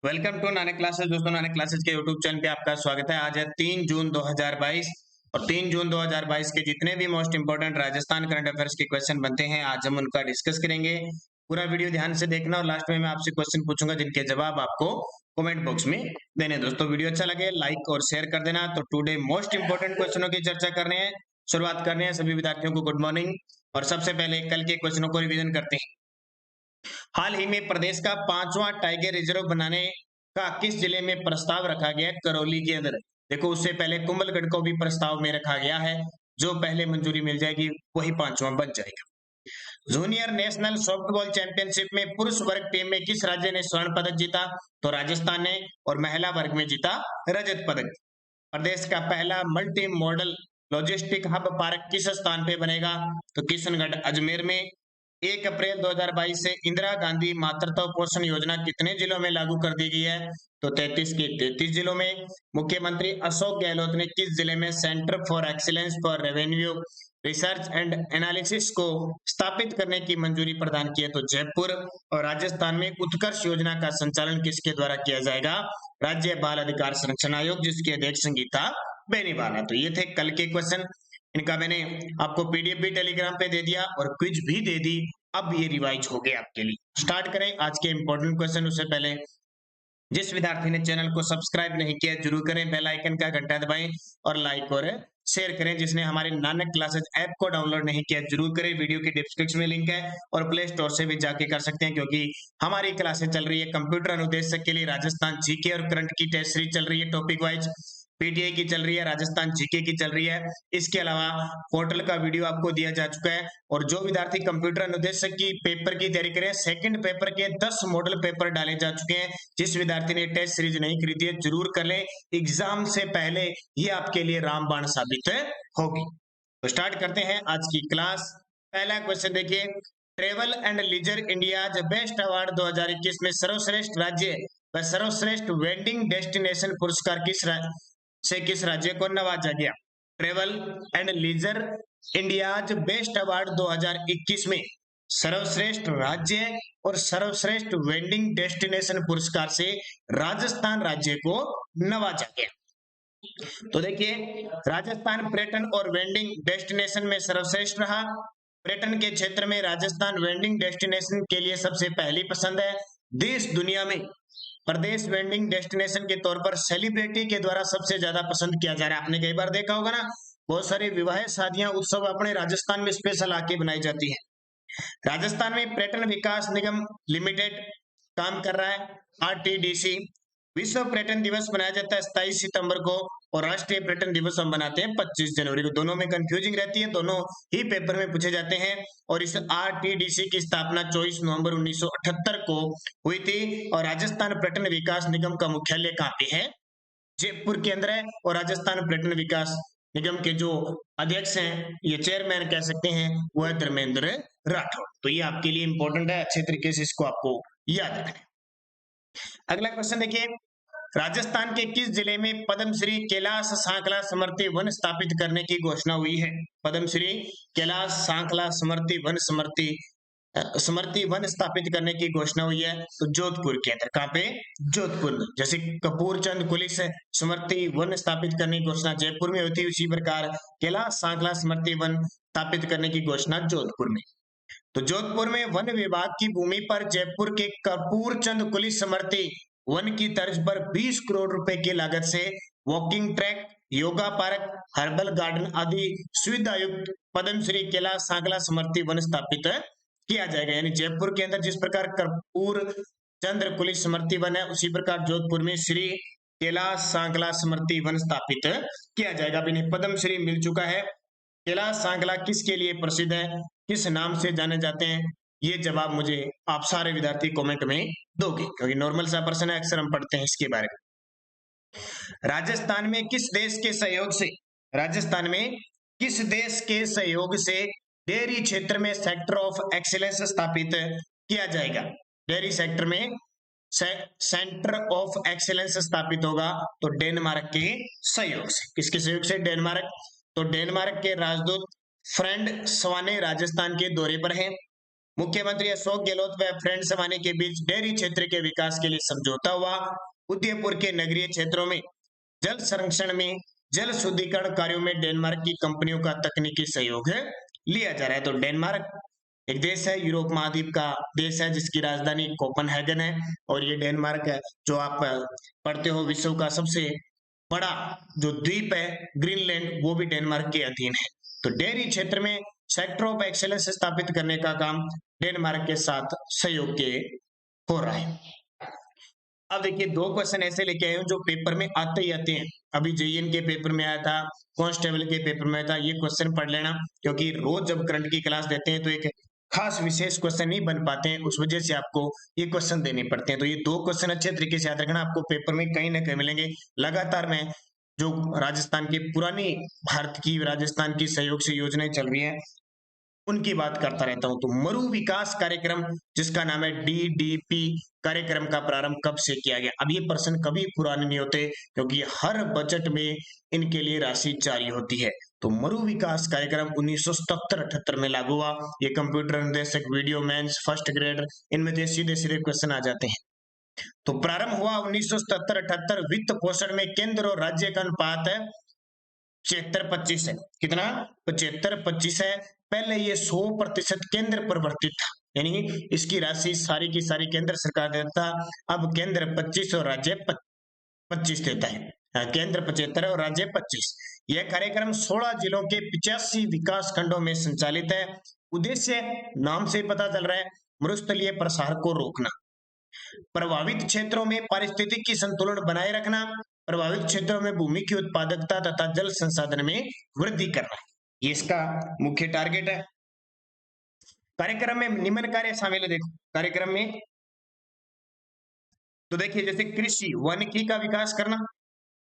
Welcome to Nanak classes. दोस्तों, Nanak classes के YouTube channel पे आपका स्वागत है। आज है 3 जून 2022 और 3 जून 2022 के जितने भी most important Rajasthan current affairs के क्वेश्चन बनते हैं, आज हम उनका डिस्कस करेंगे। पूरा वीडियो ध्यान से देखना और लास्ट में मैं आपसे क्वेश्चन पूछूंगा जिनके जवाब आपको कमेंट बॉक्स में देने। दोस्तों, वीडियो अच्छा लगे लाइक और शेयर कर देना। तो टुडे मोस्ट इंपोर्टेंट क्वेश्चनों की चर्चा करने हैं, शुरुआत करने हैं। सभी विद्यार्थियों को गुड मॉर्निंग। और सबसे पहले कल के क्वेश्चनों को रिवीजन करते हैं। हाल ही में प्रदेश का 5वां टाइगर रिजर्व बनाने का किस जिले में प्रस्ताव रखा गया? करौली के अंदर। देखो, उससे पहले कुंभलगढ़ को भी प्रस्ताव में रखा गया है। जो पहले मंजूरी मिल जाएगी वही 5वां बन जाएगा। जूनियर नेशनल सॉफ्टबॉल चैंपियनशिप में पुरुष वर्ग टीम में किस राज्य ने स्वर्ण पदक जीता? तो राजस्थान ने। और महिला वर्ग में जीता रजत पदक। प्रदेश का पहला multi modal logistic hub park किस स्थान पे बनेगा? तो किशनगढ़ अजमेर में। 1 अप्रैल 2022 से इंदिरा गांधी मातृत्व पोषण योजना कितने जिलों में लागू कर दी गई है? तो 33 के 33 जिलों में। मुख्यमंत्री अशोक गहलोत ने किस जिले में centre for excellence for revenue research and analysis को स्थापित करने की मंजूरी प्रदान की है? तो जयपुर। और राजस्थान में उत्कर्ष योजना का संचालन किसके द्वारा किया जाएगा? राज्य बाल अधिकार संरक्षण आयोग, जिसकी अध्यक्ष संगीता बेनीवाल है। तो ये थे कल के क्वेश्चन। इनका मैंने आपको पीडीएफ भी टेलीग्राम पे दे दिया और क्विज भी दे दी। अब ये रिवाइज हो गए आपके लिए। स्टार्ट करें आज के इंपॉर्टेंट क्वेश्चन। उससे पहले जिस विद्यार्थी ने चैनल को सब्सक्राइब नहीं किया जरूर करें, बेल आइकन का घंटा दबाएं और लाइक और शेयर करें। जिसने हमारे नानक क्लासेस ऐप को डाउनलोड नहीं किया जरूर करें, वीडियो की डिस्क्रिप्शन में लिंक है और प्ले स्टोर से भी जाके कर सकते हैं, क्योंकि हमारी क्लासेस चल रही है कंप्यूटर अनुदेशक के लिए। राजस्थान जीके और करंट की टेस्ट सीरीज चल रही है, टॉपिक वाइज पीटीआई की चल रही है, राजस्थान जीके की चल रही है। इसके अलावा पोर्टल का वीडियो आपको दिया जा चुका है। और जो विद्यार्थी कंप्यूटर अनुदेशक की पेपर की तैयारी करें, सेकंड पेपर के 10 मॉडल पेपर डाले जा चुके हैं। जिस विद्यार्थी ने टेस्ट सीरीज नहीं खरीदी है जरूर कर लें, एग्जाम से पहले ये आपके लिए रामबाण साबित होगी। तो स्टार्ट करते हैं आज की क्लास। पहला क्वेश्चन देखिए, travel and leisure India best award 2021 में सर्वश्रेष्ठ राज्य व सर्वश्रेष्ठ वेडिंग डेस्टिनेशन पुरस्कार किस राज्य को नवाजा गया? Travel and leisure India best award 2021 में सर्वश्रेष्ठ राज्य और सर्वश्रेष्ठ वेंडिंग डेस्टिनेशन पुरस्कार से राजस्थान राज्य को नवाजा गया। तो देखिए, राजस्थान पर्यटन और वेंडिंग डेस्टिनेशन में सर्वश्रेष्ठ रहा। पर्यटन के क्षेत्र में राजस्थान वेंडिंग डेस्टिनेशन के लिए सबसे पहली पसंद है। देश दुनिया में प्रदेश वेंडिंग डेस्टिनेशन के तौर पर सेलिब्रिटी के द्वारा सबसे ज्यादा पसंद किया जा रहा है। आपने कई बार देखा होगा ना, बहुत सारी विवाह शादियां उत्सव अपने राजस्थान में स्पेशल आके बनाई जाती है। राजस्थान में पर्यटन विकास निगम लिमिटेड काम कर रहा है, आरटीडीसी। विश्व पर्यटन दिवस मनाया जाता है 27 सितंबर को और राष्ट्रीय पर्यटन दिवस हम बनाते हैं 25 जनवरी को। दोनों में कंफ्यूजिंग रहती है, दोनों ही पेपर में पूछे जाते हैं। और इस आरटीडीसी की स्थापना 24 नवंबर 1978 को हुई थी। और राजस्थान पर्यटन विकास निगम का मुख्यालय कहाँ पे है? जयपुर के अंदर है। और राजस्थान पर्यटन विकास निगम के जो अध्यक्ष हैं, ये चेयरमैन कह सकते हैं, वो है धर्मेंद्र राठौड़। तो ये आपके लिए इंपॉर्टेंट है, अच्छे तरीके से इसको आपको याद रखना है। अगला क्वेश्चन देखिए, राजस्थान के किस जिले में पद्मश्री कैलाश सांखला स्मृति वन स्थापित करने की घोषणा हुई है? पद्मश्री कैलाश सांखला स्मृति वन स्थापित करने की घोषणा हुई है। तो जोधपुर के अंदर। कहाँ पे? जोधपुर में। जैसे कपूरचंद कुलिस स्मृति वन स्थापित करने की घोषणा जयपुर में हुई थी, उसी प्रकार कैलाश सांखला स्मृति वन स्थापित करने की घोषणा जोधपुर में। तो जोधपुर में वन विभाग की भूमि पर जयपुर के कपूरचंद कुलिस स्मृति वन की तर्ज पर 20 करोड़ रुपए की लागत से walking track, yoga park, herbal garden आदि सुविधा युक्त पद्मश्री कैलाश सांखला स्मृति वन स्थापित किया जाएगा। यानी जयपुर के अंदर जिस प्रकार कर्पूर चंद्र कुलिस स्मृति वन है, उसी प्रकार जोधपुर में श्री कैलाश सांखला स्मृति वन स्थापित किया जाएगा। अब इन्हें पद्मश्री मिल चुका है। कैलाश सांखला किसके लिए प्रसिद्ध है, किस नाम से जाने जाते हैं? ये जवाब मुझे आप सारे विद्यार्थी कमेंट में दोगे, क्योंकि नॉर्मल सा प्रश्न है, अक्सर हम पढ़ते हैं इसके बारे में। राजस्थान में किस देश के सहयोग से डेयरी क्षेत्र में सेक्टर ऑफ एक्सीलेंस स्थापित किया जाएगा? डेयरी सेक्टर में सेंटर ऑफ एक्सीलेंस स्थापित होगा तो डेनमार्क के सहयोग से। किसके सहयोग से? डेनमार्क। तो डेनमार्क के राजदूत फ्रेंड स्वाने राजस्थान के दौरे पर हैं। मुख्यमंत्री अशोक गहलोत व फ्रेंड्स माने के बीच डेयरी क्षेत्र के विकास के लिए समझौता हुआ। उदयपुर के नगरीय क्षेत्रों में जल संरक्षण में जल शुद्धिकरण कार्यों में डेनमार्क की कंपनियों का तकनीकी सहयोग लिया जा रहा है। तो डेनमार्क एक देश है, यूरोप महाद्वीप का देश है, जिसकी राजधानी कोपेनहेगन है। और ये डेनमार्क है, जो आप पढ़ते हो विश्व का सबसे बड़ा जो द्वीप है ग्रीनलैंड, वो भी डेनमार्क के अधीन है। तो डेयरी क्षेत्र में सेक्टर ऑफ एक्सेलेंस स्थापित करने का काम डेनमार्क के साथ सहयोग के हो रहा है। अब देखिए, दो क्वेश्चन ऐसे लेके आए हूं जो पेपर में आते ही आते हैं। अभी जेईएन के पेपर में आया था, कांस्टेबल के पेपर में आया था। ये क्वेश्चन पढ़ लेना, क्योंकि रोज जब करंट की क्लास देते हैं तो एक खास विशेष क्वेश्चन नहीं बन पाते हैं, उस वजह से आपको ये क्वेश्चन देने पड़ते हैं। तो ये दो क्वेश्चन अच्छे तरीके से याद रखना, आपको पेपर में कहीं ना कहीं मिलेंगे। लगातार मैं जो राजस्थान की पुरानी भारत की राजस्थान की सहयोग से योजनाएं चल रही है उनकी बात करता रहता हूं। तो मरु विकास कार्यक्रम, जिसका नाम है डीडीपी कार्यक्रम, का प्रारंभ कब से किया गया? अब ये प्रश्न कभी पुराने नहीं होते, क्योंकि हर बजट में इनके लिए राशि जारी होती है। तो मरु विकास कार्यक्रम 1977-78 में लागू हुआ। ये कंप्यूटर निर्देशक, वीडियो मेंस, फर्स्ट ग्रेड, इनमें से सीधे सीधे क्वेश्चन आ जाते हैं। तो प्रारंभ हुआ 1977-78। वित्त पोषण में केंद्र और राज्य का अनुपात है 75-25 है। कितना? 75-25 है। पहले ये 100% केंद्र प्रवर्तित था, यानी इसकी राशि सारी की सारी केंद्र सरकार देता। अब केंद्र 25 और राज्य 25 देता है। केंद्र 75 और राज्य 25। यह कार्यक्रम 16 जिलों के 85 विकास खंडों में संचालित है। उद्देश्य नाम से पता चल रहा है, मरुस्थलीय प्रसार को रोकना, प्रभावित क्षेत्रों में पारिस्थितिक की संतुलन बनाए रखना, प्रभावित क्षेत्रों में भूमि की उत्पादकता तथा जल संसाधन में वृद्धि करना, ये इसका मुख्य टारगेट है। कार्यक्रम में निम्न कार्य शामिल है। देखो कार्यक्रम में तो देखिए, जैसे कृषि वानिकी का विकास करना,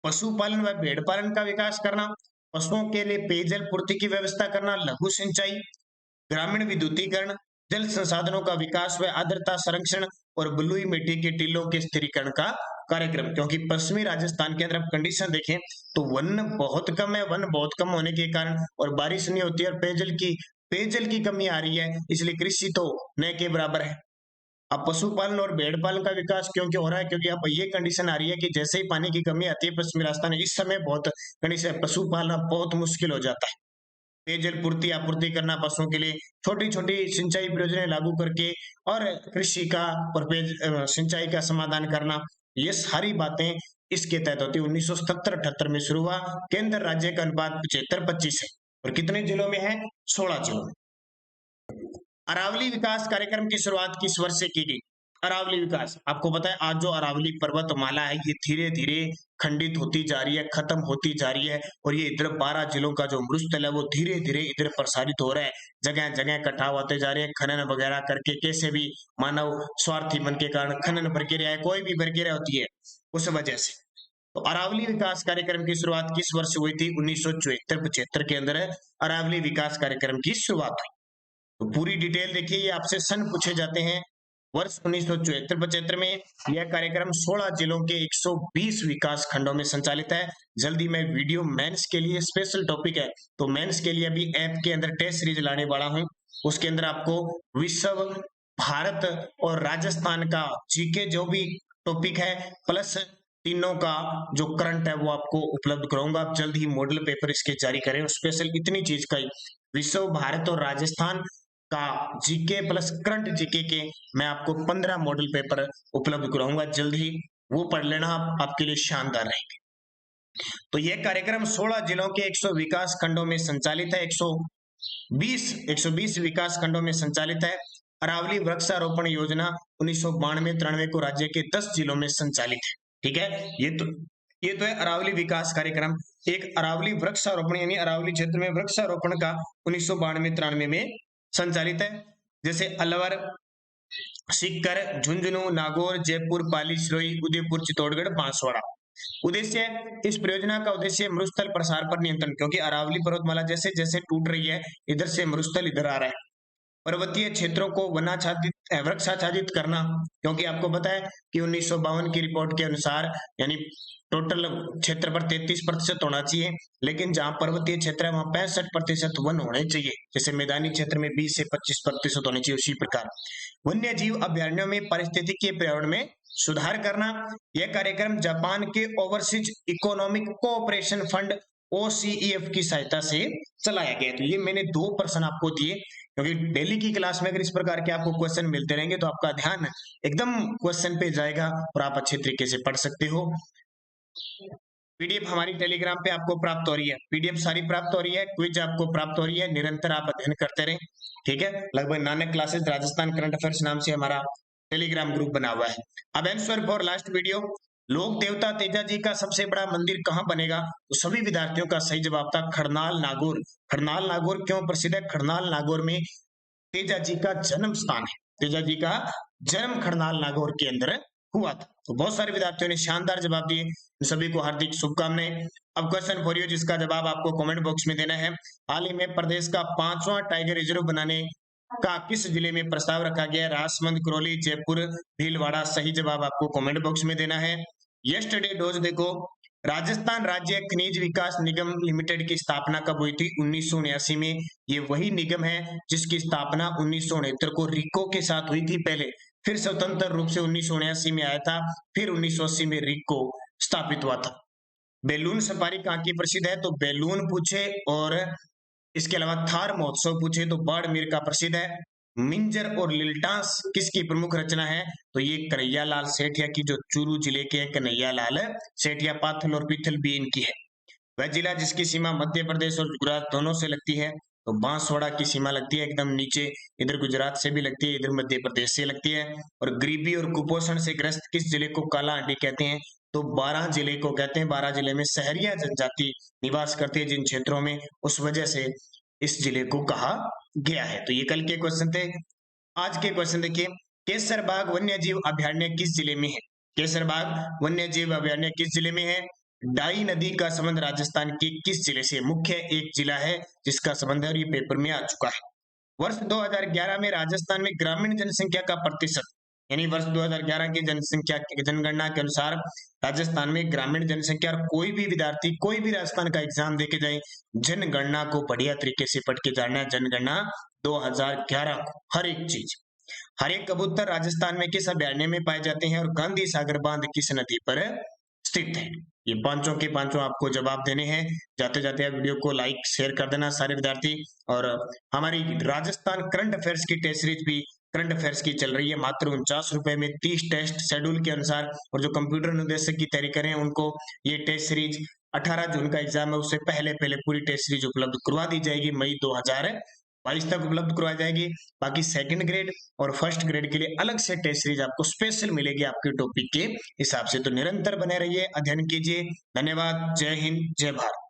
पशुपालन व भेड़ पालन का विकास करना, पशुओं के लिए पेयजल पूर्ति की व्यवस्था करना, लघु सिंचाई, ग्रामीण विद्युतीकरण, जल संसाधनों का विकास व आर्द्रता संरक्षण और बलुई मिट्टी के टीलों के स्थिरीकरण का कार्यक्रम। क्योंकि पश्चिमी राजस्थान के अंदर आप कंडीशन देखें तो वन बहुत कम है, वन बहुत कम होने के कारण और बारिश नहीं होती है और पेयजल की कमी आ रही है, इसलिए कृषि तो न के बराबर है। अब पशुपालन और भेड़ पालन का विकास क्यों क्यों हो रहा है? क्योंकि अब ये कंडीशन आ रही है कि जैसे ही पानी की कमी आती है पश्चिमी राजस्थान में, इस समय बहुत कंडीशन पशुपालन बहुत मुश्किल हो जाता है। पेयजल पूर्ति आपूर्ति करना पशुओं के लिए, छोटी छोटी सिंचाई परियोजनाएं लागू करके और कृषि का और सिंचाई का समाधान करना, ये सारी बातें इसके तहत होती है। 1977-78 में शुरू हुआ। केंद्र राज्य का अनुपात 75-25 है और कितने जिलों में है? 16 जिलों में। अरावली विकास कार्यक्रम की शुरुआत किस वर्ष से की गई? अरावली विकास, आपको पता है आज जो अरावली पर्वतमाला है ये धीरे धीरे खंडित होती जा रही है, खत्म होती जा रही है और ये इधर 12 जिलों का जो मरुस्थल है वो धीरे धीरे इधर प्रसारित हो रहा है। जगह जगह कटाव होते जा रहे हैं, खनन वगैरह करके, कैसे भी मानव स्वार्थी मन के कारण खनन प्रक्रिया है, कोई भी प्रक्रिया होती है उस वजह से। तो अरावली विकास कार्यक्रम की शुरुआत किस वर्ष हुई थी? 1974-75 के अंदर अरावली विकास कार्यक्रम की शुरुआत हुई। तो पूरी डिटेल देखिए, ये आपसे सन पूछे जाते हैं। वर्ष 1974-75 में यह कार्यक्रम 16 जिलों के 120 विकास खंडों में संचालित है। जल्दी मैं वीडियो मेंस के लिए स्पेशल टॉपिक है, तो मेंस के लिए अभी ऐप के अंदर टेस्ट सीरीज लाने वाला हूं। उसके अंदर आपको विश्व, भारत और राजस्थान का जीके जो भी टॉपिक है प्लस तीनों का जो करंट है वो आपको उपलब्ध कराऊंगा। आप जल्द ही मॉडल पेपर इसके जारी करें। स्पेशल इतनी चीज का ही, विश्व, भारत और राजस्थान का जीके प्लस करंट जीके के मैं आपको 15 मॉडल पेपर उपलब्ध कराऊंगा। जल्द ही वो पढ़ लेना, आपके लिए शानदार रहेंगे। तो यह कार्यक्रम 16 जिलों के 100 विकास खंडों में संचालित है। 120 विकास खंडों में संचालित है। अरावली वृक्षारोपण योजना 1992-93 को राज्य के 10 जिलों में संचालित है। ठीक है, ये तो है अरावली विकास कार्यक्रम। एक अरावली वृक्षारोपण यानी अरावली क्षेत्र में वृक्षारोपण का 1992-93 में संचालित है। जैसे अलवर, सीकर, झुंझुनू, नागौर, जयपुर, पाली, सिरोही, उदयपुर, चित्तौड़गढ़, बांसवाड़ा। उद्देश्य, इस परियोजना का उद्देश्य मरुस्थल प्रसार पर नियंत्रण, क्योंकि अरावली पर्वतमाला जैसे जैसे टूट रही है, इधर से मरुस्थल इधर आ रहा है, पर्वतीय क्षेत्रों को वृक्षाच्छादित करना, क्योंकि आपको पता है कि 1952 की रिपोर्ट के अनुसार यानी टोटल क्षेत्र पर 33% होना चाहिए, लेकिन जहां पर्वतीय क्षेत्र है वहां 65% वन होने चाहिए। जैसे मैदानी क्षेत्र में 20 से 25% होने चाहिए, उसी प्रकार वन्य जीव अभ्यारण्यों में पारिस्थितिकीय पर्यावरण में सुधार करना। यह कार्यक्रम जापान के overseas economic cooperation fund OCEF की सहायता से चलाया गया। तो ये मैंने 2 प्रश्न आपको दिए, क्योंकि डेली की क्लास में अगर इस प्रकार के आपको क्वेश्चन मिलते रहेंगे तो आपका ध्यान एकदम क्वेश्चन पे जाएगा और आप अच्छे तरीके से पढ़ सकते हो। पीडीएफ हमारी टेलीग्राम पे आपको प्राप्त हो रही है, पीडीएफ सारी प्राप्त हो रही है, क्विज आपको प्राप्त हो रही है, निरंतर आप अध्ययन करते रहें, ठीक है। लगभग Nanak classes Rajasthan current affairs नाम से हमारा टेलीग्राम ग्रुप बना हुआ है। अब आंसर फॉर लास्ट वीडियो, लोक देवता तेजा जी का सबसे बड़ा मंदिर कहां बनेगा? तो सभी विद्यार्थियों का सही जवाब था खरनाल नागौर। खरनाल नागौर क्यों प्रसिद्ध है? खरनाल नागौर में तेजा जी का जन्म स्थान है, तेजा जी का जन्म खरनाल नागौर के अंदर हुआ था। तो बहुत सारे विद्यार्थियों ने शानदार जवाब दिए, सभी को हार्दिक शुभकामनाएं। अब क्वेश्चन फॉर यू, जिसका जवाब आपको कमेंट बॉक्स में देना है। हाल ही में प्रदेश का 5वां टाइगर रिजर्व बनाने का किस जिले में प्रस्ताव रखा गया है? राजसमंद, करौली, जयपुर, भीलवाड़ा। सही जवाब आपको कमेंट बॉक्स में देना है। यस्टरडे डोज देखो, राजस्थान राज्य खनिज विकास निगम लिमिटेड की स्थापना कब हुई थी? 1979 में। ये वही निगम है जिसकी स्थापना 1969 को रिको के साथ हुई थी पहले, फिर स्वतंत्र रूप से 1979 में आया था, फिर 1980 में रिको स्थापित हुआ था। बैलून सफारी कहाँ की प्रसिद्ध है? तो बैलून पूछे और इसके अलावा थार महोत्सव पूछे तो बाड़मेर का प्रसिद्ध है। मिंजर और लिल्टास किसकी प्रमुख रचना है? तो ये कन्हैया लाल सेठिया की, जो चूरू जिले के कन्हैया लाल सेठिया, पाथल और पीथल भी इनकी है। वह जिला जिसकी सीमा मध्य प्रदेश और गुजरात दोनों से लगती है, तो बांसवाड़ा की सीमा लगती है एकदम नीचे, इधर गुजरात से भी लगती है, इधर मध्य प्रदेश से लगती है। और गरीबी और कुपोषण से ग्रस्त किस जिले को काला आंटी कहते हैं? तो 12 जिले को कहते हैं। 12 जिले में सहरिया जनजाति निवास करती है जिन क्षेत्रों में, उस वजह से इस जिले को कहा गया है। तो ये कल के क्वेश्चन थे। आज के क्वेश्चन देखिए, केसरबाग वन्य जीव अभ्यारण्य किस जिले में है? केसरबाग वन्य जीव अभ्यारण्य किस जिले में है? डाई नदी का संबंध राजस्थान के किस जिले से? मुख्य एक जिला है जिसका संबंध है और ये पेपर में आ चुका है। वर्ष 2011 में राजस्थान में ग्रामीण जनसंख्या का प्रतिशत, यानी वर्ष 2011 की जनगणना के अनुसार राजस्थान में ग्रामीण जनसंख्या, और कोई भी विद्यार्थी कोई भी राजस्थान का एग्जाम देके जाए, जनगणना को बढ़िया तरीके से पढ़ के जाना है। जनगणना 2011 को हर एक चीज, हर एक कबूतर राजस्थान में किस अभ्यारण्य में पाए जाते हैं और गांधी सागर बांध किस नदी पर स्थित है? ये पांचों के पांचों आपको जवाब देने हैं। जाते जाते आप वीडियो को लाइक शेयर कर देना सारे विद्यार्थी। और हमारी राजस्थान करंट अफेयर्स की टेस्ट सीरीज भी करंट अफेयर्स की चल रही है, मात्र 49 रुपए में 30 टेस्ट शेड्यूल के अनुसार। और जो कंप्यूटर निर्देशक की तैयारी करें उनको ये टेस्ट सीरीज 18 जून का एग्जाम है, उससे पहले पहले पूरी टेस्ट सीरीज उपलब्ध करवा दी जाएगी। मई 2022 तक उपलब्ध करवाई जाएगी। बाकी सेकंड ग्रेड और फर्स्ट ग्रेड के लिए अलग से टेस्ट सीरीज आपको स्पेशल मिलेगी आपके टॉपिक के हिसाब से। तो निरंतर बने रहिए, अध्ययन कीजिए। धन्यवाद। जय हिंद, जय भारत।